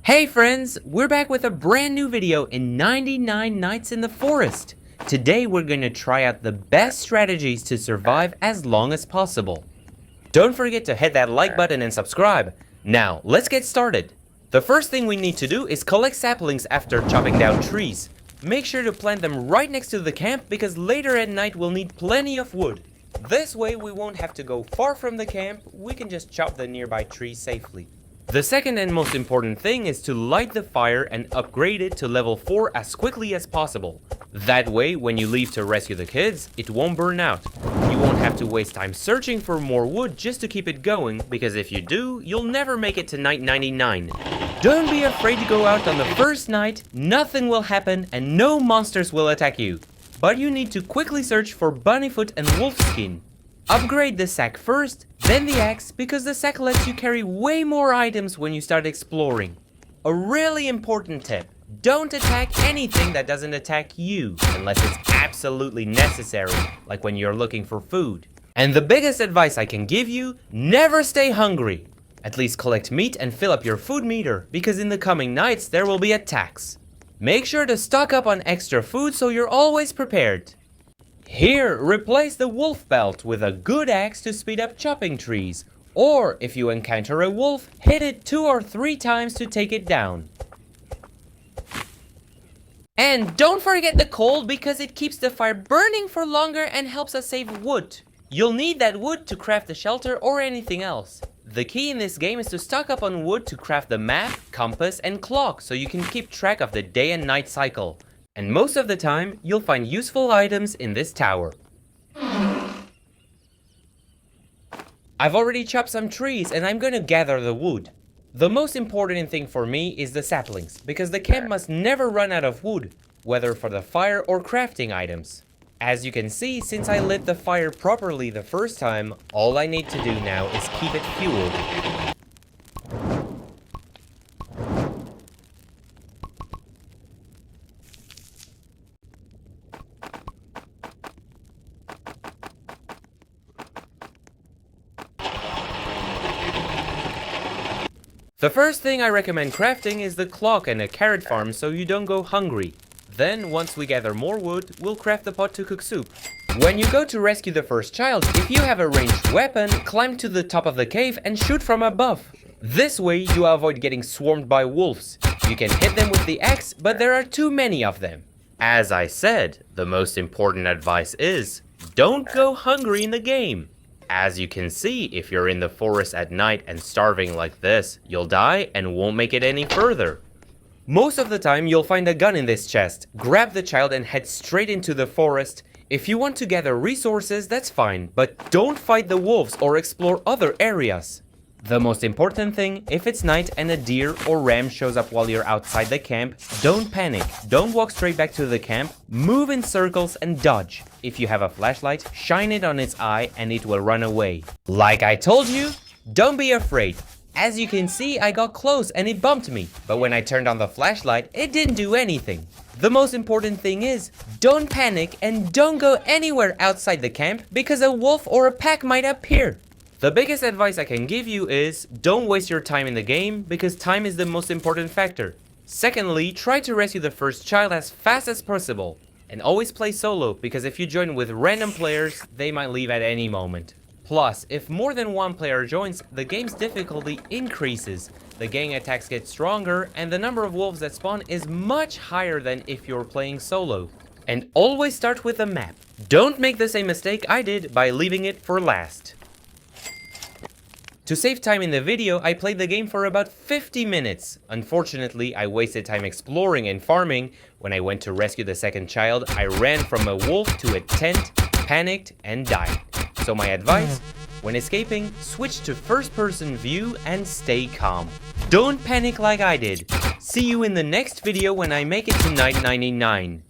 Hey friends, we're back with a brand new video in 99 Nights in the Forest. Today we're going to try out the best strategies to survive as long as possible. Don't forget to hit that like button and subscribe. Now, let's get started. The first thing we need to do is collect saplings after chopping down trees. Make sure to plant them right next to the camp because later at night we'll need plenty of wood. This way we won't have to go far from the camp, we can just chop the nearby trees safely. The second and most important thing is to light the fire and upgrade it to level 4 as quickly as possible. That way, when you leave to rescue the kids, it won't burn out. You won't have to waste time searching for more wood just to keep it going, because if you do, you'll never make it to night 99. Don't be afraid to go out on the first night, nothing will happen and no monsters will attack you. But you need to quickly search for bunnyfoot and wolfskin. Upgrade the sack first, then the axe, because the sack lets you carry way more items when you start exploring. A really important tip, don't attack anything that doesn't attack you, unless it's absolutely necessary, like when you're looking for food. And the biggest advice I can give you, never stay hungry. At least collect meat and fill up your food meter, because in the coming nights there will be attacks. Make sure to stock up on extra food so you're always prepared. Here, replace the wolf belt with a good axe to speed up chopping trees, or if you encounter a wolf, hit it 2 or 3 times to take it down. And don't forget the coal because it keeps the fire burning for longer and helps us save wood. You'll need that wood to craft the shelter or anything else. The key in this game is to stock up on wood to craft the map, compass, and clock so you can keep track of the day and night cycle. And most of the time, you'll find useful items in this tower. I've already chopped some trees and I'm gonna gather the wood. The most important thing for me is the saplings, because the camp must never run out of wood, whether for the fire or crafting items. As you can see, since I lit the fire properly the first time, all I need to do now is keep it fueled. The first thing I recommend crafting is the clock and a carrot farm so you don't go hungry. Then, once we gather more wood, we'll craft the pot to cook soup. When you go to rescue the first child, if you have a ranged weapon, climb to the top of the cave and shoot from above. This way, you avoid getting swarmed by wolves. You can hit them with the axe, but there are too many of them. As I said, the most important advice is, don't go hungry in the game. As you can see, if you're in the forest at night and starving like this, you'll die and won't make it any further. Most of the time, you'll find a gun in this chest. Grab the child and head straight into the forest. If you want to gather resources, that's fine, but don't fight the wolves or explore other areas. The most important thing, if it's night and a deer or ram shows up while you're outside the camp, don't panic. Don't walk straight back to the camp. Move in circles and dodge. If you have a flashlight, shine it on its eye and it will run away. Like I told you, don't be afraid. As you can see, I got close and it bumped me, but when I turned on the flashlight, it didn't do anything. The most important thing is, don't panic and don't go anywhere outside the camp because a wolf or a pack might appear. The biggest advice I can give you is, don't waste your time in the game because time is the most important factor. Secondly, try to rescue the first child as fast as possible. And always play solo because if you join with random players, they might leave at any moment. Plus, if more than one player joins, the game's difficulty increases, the gang attacks get stronger, and the number of wolves that spawn is much higher than if you're playing solo. And always start with a map. Don't make the same mistake I did by leaving it for last. To save time in the video, I played the game for about 50 minutes. Unfortunately, I wasted time exploring and farming. When I went to rescue the second child, I ran from a wolf to a tent, panicked, and died. So my advice, when escaping, switch to first-person view and stay calm. Don't panic like I did. See you in the next video when I make it to night 99.